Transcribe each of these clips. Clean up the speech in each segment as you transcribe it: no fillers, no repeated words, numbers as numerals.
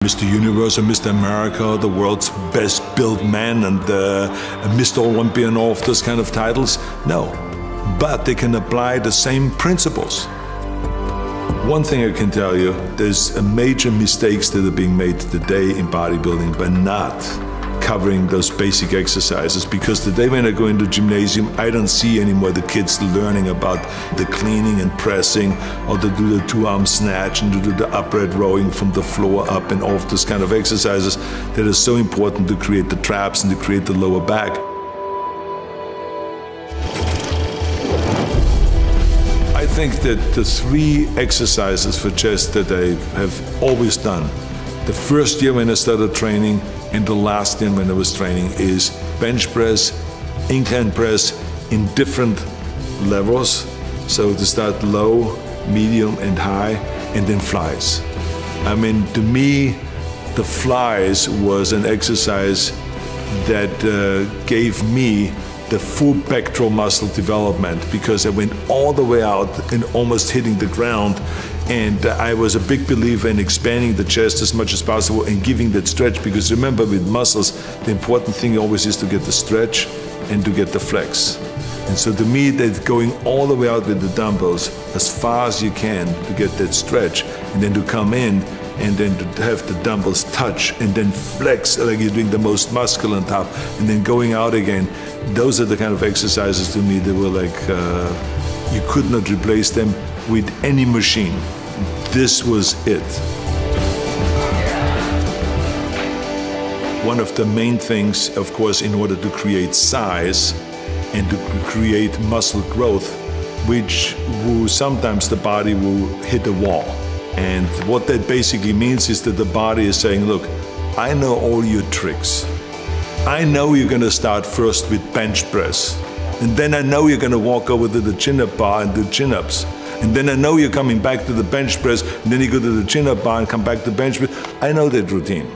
Mr. Universe and Mr. America, the world's best built man, and Mr. Olympia and all of those kind of titles. No, but they can apply the same principles. One thing I can tell you, there's major mistakes that are being made today in bodybuilding by not covering those basic exercises, because the day when I go into gymnasium, I don't see anymore the kids learning about the cleaning and pressing, or to do the two-arm snatch and to do the upright rowing from the floor up, and all of those kind of exercises that are so important to create the traps and to create the lower back. I think that the three exercises for chest that I have always done, the first year when I started training and the last year when I was training, is bench press, incline press in different levels. So to start low, medium and high, and then flies. I mean, to me, the flies was an exercise that gave me the full pectoral muscle development, because I went all the way out and almost hitting the ground. And I was a big believer in expanding the chest as much as possible and giving that stretch, because remember, with muscles, the important thing always is to get the stretch and to get the flex. And so to me, that going all the way out with the dumbbells as far as you can to get that stretch, and then to come in and then to have the dumbbells touch and then flex like you're doing the most muscle on top, and then going out again. Those are the kind of exercises to me that were like, you could not replace them with any machine. This was it. One of the main things, of course, in order to create size and to create muscle growth, which sometimes the body will hit a wall. And what that basically means is that the body is saying, look, I know all your tricks. I know you're going to start first with bench press. And then I know you're going to walk over to the chin-up bar and do chin-ups. And then I know you're coming back to the bench press, and then you go to the chin-up bar and come back to bench press. I know that routine.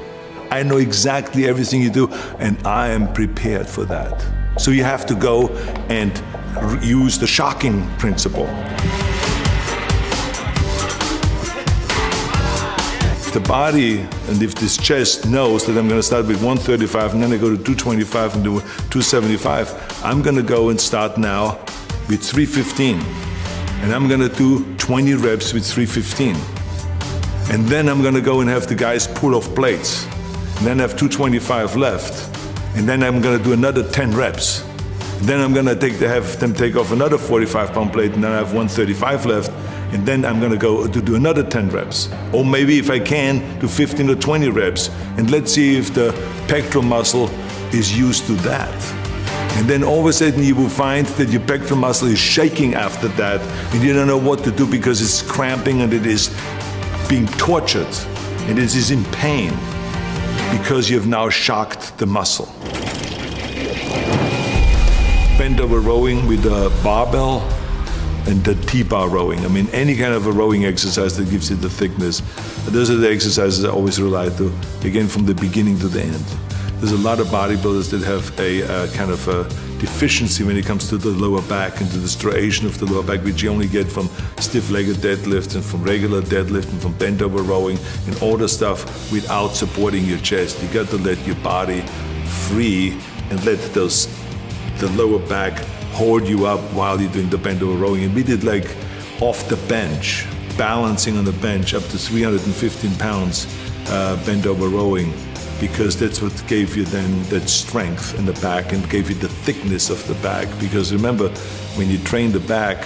I know exactly everything you do, and I am prepared for that. So you have to go and use the shocking principle. The body, and if this chest knows that I'm going to start with 135 and then I go to 225 and do 275, I'm going to go and start now with 315. And I'm going to do 20 reps with 315. And then I'm going to go and have the guys pull off plates. And then I have 225 left. And then I'm going to do another 10 reps. And then I'm going to have them take off another 45-pound plate, and then I have 135 left. And then I'm going to go to do another 10 reps. Or maybe, if I can, do 15 or 20 reps. And let's see if the pectoral muscle is used to that. And then all of a sudden you will find that your pectoral muscle is shaking after that, and you don't know what to do because it's cramping and it is being tortured and it is in pain because you have now shocked the muscle. Bend over rowing with a barbell and the T-bar rowing. I mean, any kind of a rowing exercise that gives you the thickness. Those are the exercises I always rely to, again, from the beginning to the end. There's a lot of bodybuilders that have a kind of a deficiency when it comes to the lower back and to the striation of the lower back, which you only get from stiff-legged deadlifts and from regular deadlift and from bent over rowing and all the stuff without supporting your chest. You got to let your body free and let the lower back hold you up while you're doing the bent over rowing. And we did like off the bench, balancing on the bench up to 315 pounds bent over rowing, because that's what gave you then that strength in the back and gave you the thickness of the back. Because remember, when you train the back,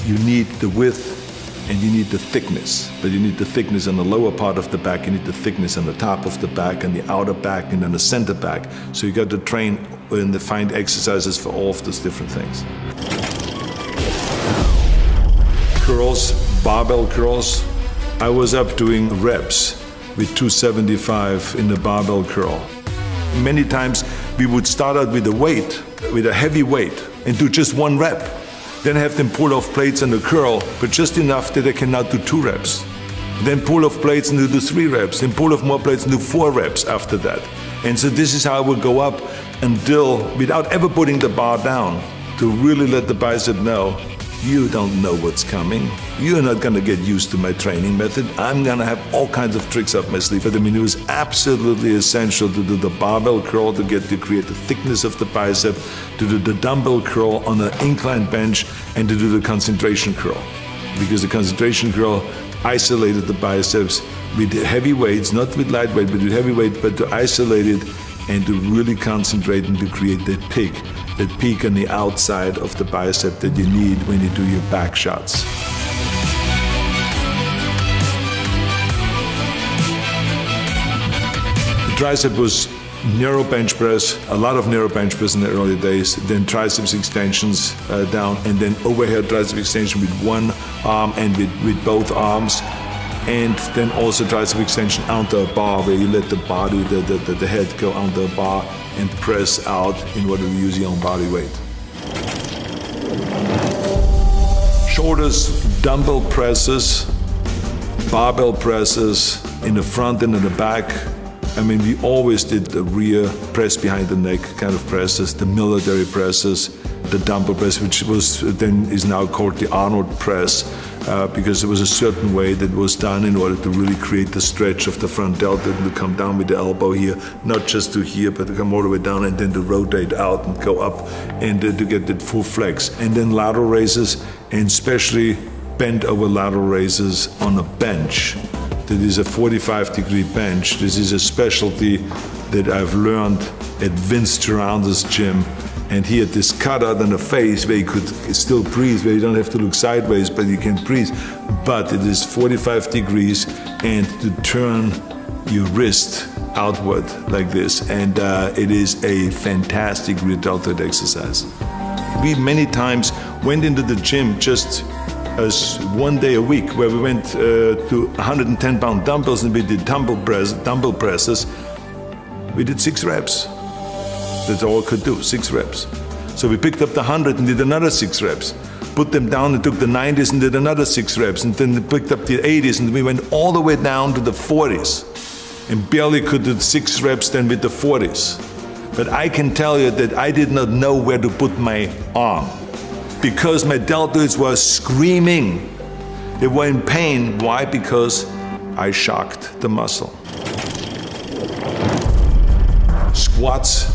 you need the width and you need the thickness. But you need the thickness on the lower part of the back, you need the thickness on the top of the back and the outer back and then the center back. So you got to train and find exercises for all of those different things. Curls, barbell curls. I was up doing reps with 275 in the barbell curl. Many times we would start out with a heavy weight, and do just one rep. Then have them pull off plates on the curl, but just enough that they can now do 2 reps. Then pull off plates and do 3 reps, then pull off more plates and do 4 reps after that. And so this is how I would go up until, without ever putting the bar down, to really let the bicep know you don't know what's coming. You're not gonna get used to my training method. I'm gonna have all kinds of tricks up my sleeve. But I mean, it was absolutely essential to do the barbell curl to create the thickness of the bicep, to do the dumbbell curl on an incline bench, and to do the concentration curl. Because the concentration curl isolated the biceps with heavy weights, not with light weight, but with heavy weight, but to isolate it and to really concentrate and to create that peak on the outside of the bicep that you need when you do your back shots. The tricep was narrow bench press, a lot of narrow bench press in the early days, then triceps extensions down, and then overhead tricep extension with one arm and with both arms, and then also tricep extension onto a bar where you let the body, the head go onto a bar and press out in order to use your own body weight. Shoulders, dumbbell presses, barbell presses in the front and in the back. I mean, we always did the rear press behind the neck kind of presses, the military presses, the dumbbell press, which is now called the ARNOLD press, because there was a certain way that was done in order to really create the stretch of the front delta and to come down with the elbow here, not just to here, but to come all the way down and then to rotate out and go up and to get that full flex. And then lateral raises, and especially bent over lateral raises on a bench. That is a 45-degree bench. This is a specialty that I've learned at Vince Gironda's gym. And he had this cutout on the face where you could still breathe, where you don't have to look sideways, but you can breathe. But it is 45 degrees, and to turn your wrist outward like this. And it is a fantastic rear deltoid exercise. We many times went into the gym just as one day a week, where we went to 110-pound dumbbells and we did dumbbell presses. We did 6 reps. That's all I could do, 6 reps. So we picked up the 100 and did another 6 reps. Put them down and took the 90s and did another 6 reps. And then we picked up the 80s and we went all the way down to the 40s. And barely could do 6 reps then with the 40s. But I can tell you that I did not know where to put my arm, because my deltoids were screaming. They were in pain. Why? Because I shocked the muscle. Squats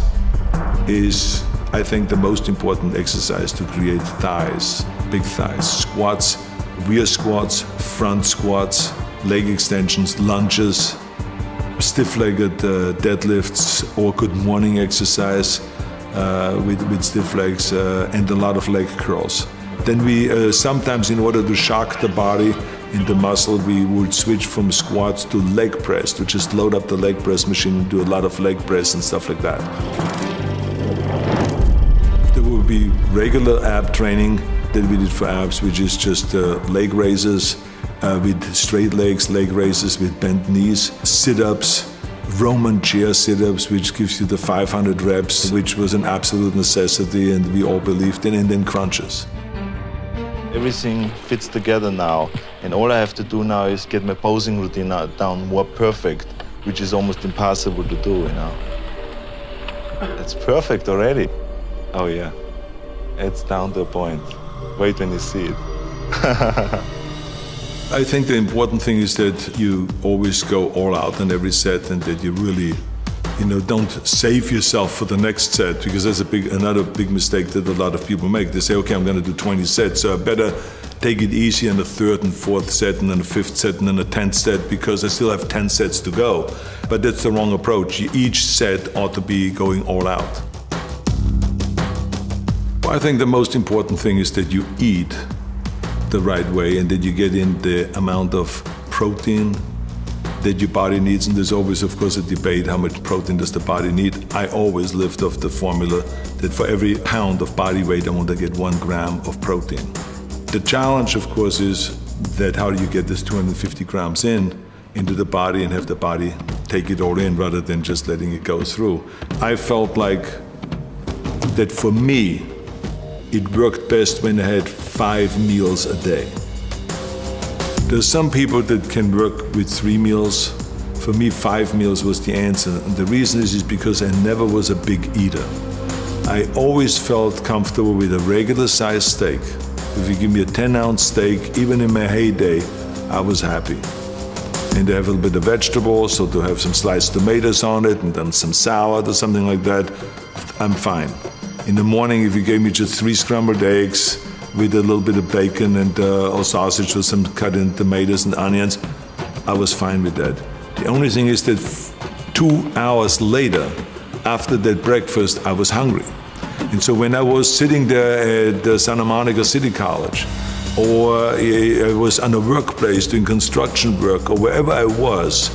is, I think, the most important exercise to create thighs, big thighs. Squats, rear squats, front squats, leg extensions, lunges, stiff-legged deadlifts, or good morning exercise with stiff legs, and a lot of leg curls. Then we sometimes, in order to shock the body in the muscle, we would switch from squats to leg press, to just load up the leg press machine and do a lot of leg press and stuff like that. There would be regular ab training that we did for abs, which is just leg raises with straight legs, leg raises with bent knees, sit-ups, Roman chair sit-ups, which gives you the 500 reps, which was an absolute necessity and we all believed in, and then crunches. Everything fits together now, and all I have to do now is get my posing routine down more perfect, which is almost impossible to do, you know. It's perfect already. Oh yeah, it's down to a point. Wait when you see it. I think the important thing is that you always go all out in every set, and that you really, don't save yourself for the next set, because that's another big mistake that a lot of people make. They say, okay, I'm going to do 20 sets, so I better take it easy on the 3rd and 4th set, and then the 5th set, and then the 10th set, because I still have 10 sets to go. But that's the wrong approach. Each set ought to be going all out. I think the most important thing is that you eat the right way, and that you get in the amount of protein that your body needs. And there's always, of course, a debate, how much protein does the body need? I always lived off the formula that for every pound of body weight, I want to get 1 gram of protein. The challenge, of course, is that how do you get this 250 grams into the body and have the body take it all in rather than just letting it go through. I felt like that for me, it worked best when I had 5 meals a day. There's some people that can work with 3 meals. For me, 5 meals was the answer. And the reason is because I never was a big eater. I always felt comfortable with a regular sized steak, If you give me a 10-ounce steak, even in my heyday, I was happy. And to have a little bit of vegetables, so to have some sliced tomatoes on it, and then some salad or something like that, I'm fine. In the morning, if you gave me just 3 scrambled eggs with a little bit of bacon and or sausage with some cut in tomatoes and onions, I was fine with that. The only thing is that 2 hours later, after that breakfast, I was hungry. And so when I was sitting there at Santa Monica City College, or I was on a workplace doing construction work, or wherever I was,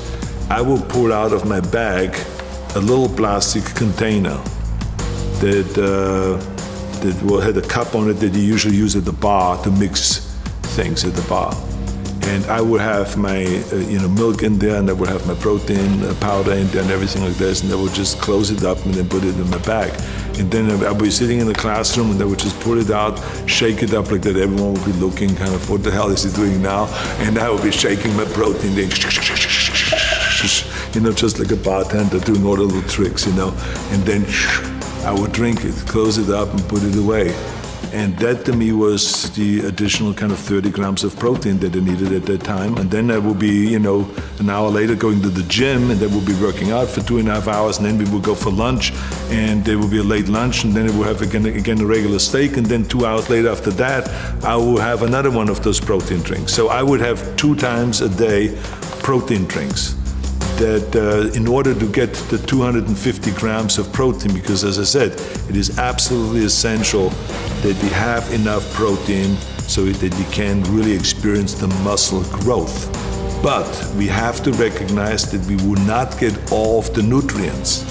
I would pull out of my bag a little plastic container that had a cup on it that you usually use at the bar to mix things at the bar. And I would have my milk in there, and I would have my protein powder in there and everything like this, and I would just close it up and then put it in my bag. And then I would be sitting in the classroom, and I would just pull it out, shake it up like that. Everyone would be looking kind of, what the hell is he doing now? And I would be shaking my protein, then, just like a bartender doing all the little tricks, And then I would drink it, close it up, and put it away. And that to me was the additional kind of 30 grams of protein that I needed at that time. And then I would be, an hour later going to the gym, and then we'll be working out for 2.5 hours, and then we would go for lunch, and there would be a late lunch, and then I would have again a regular steak, and then 2 hours later after that, I would have another one of those protein drinks. So I would have 2 times a day protein drinks. That in order to get the 250 grams of protein, because as I said, it is absolutely essential that we have enough protein so that you can really experience the muscle growth. But we have to recognize that we will not get all of the nutrients,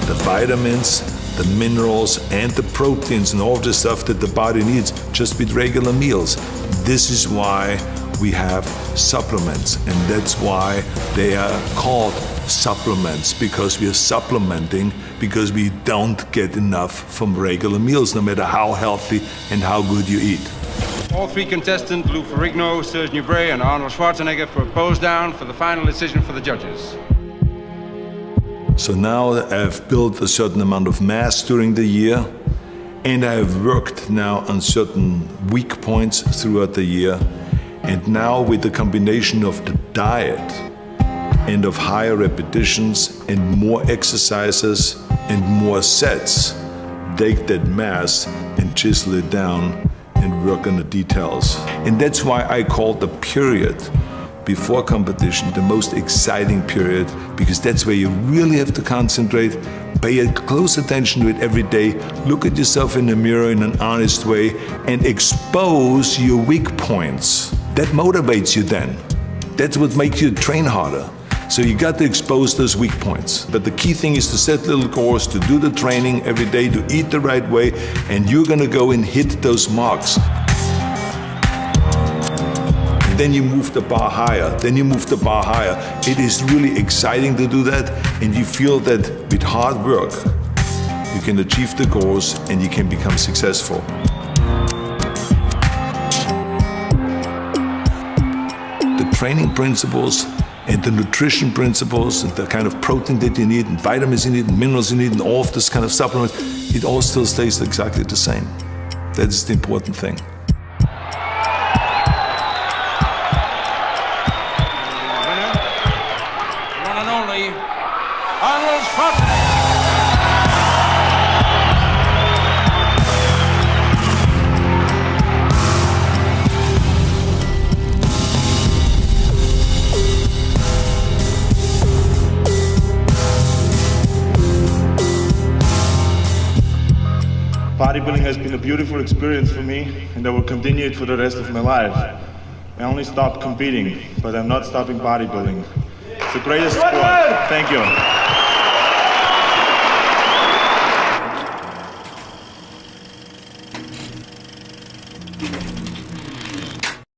the vitamins, the minerals, and the proteins, and all of the stuff that the body needs just with regular meals. This is why we have supplements, and that's why they are called supplements, because we are supplementing because we don't get enough from regular meals, no matter how healthy and how good you eat. All 3 contestants, Lou Ferrigno, Serge Nubret, and Arnold Schwarzenegger, for a pose down for the final decision for the judges. So now I've built a certain amount of mass during the year, and I have worked now on certain weak points throughout the year. And now with the combination of the diet and of higher repetitions and more exercises and more sets, take that mass and chisel it down and work on the details. And that's why I call the period before competition the most exciting period, because that's where you really have to concentrate, pay close attention to it every day, look at yourself in the mirror in an honest way, and expose your weak points. That motivates you then. That's what makes you train harder. So you got to expose those weak points. But the key thing is to set little goals, to do the training every day, to eat the right way, and you're gonna go and hit those marks. And then you move the bar higher, then you move the bar higher. It is really exciting to do that, and you feel that with hard work, you can achieve the goals and you can become successful. Training principles and the nutrition principles and the kind of protein that you need and vitamins you need and minerals you need and all of this kind of supplements, it all still stays exactly the same. That's the important thing. Winner, one and only, Arnold Schwarzenegger. Bodybuilding has been a beautiful experience for me, and I will continue it for the rest of my life. I only stopped competing, but I'm not stopping bodybuilding. It's the greatest sport. Thank you.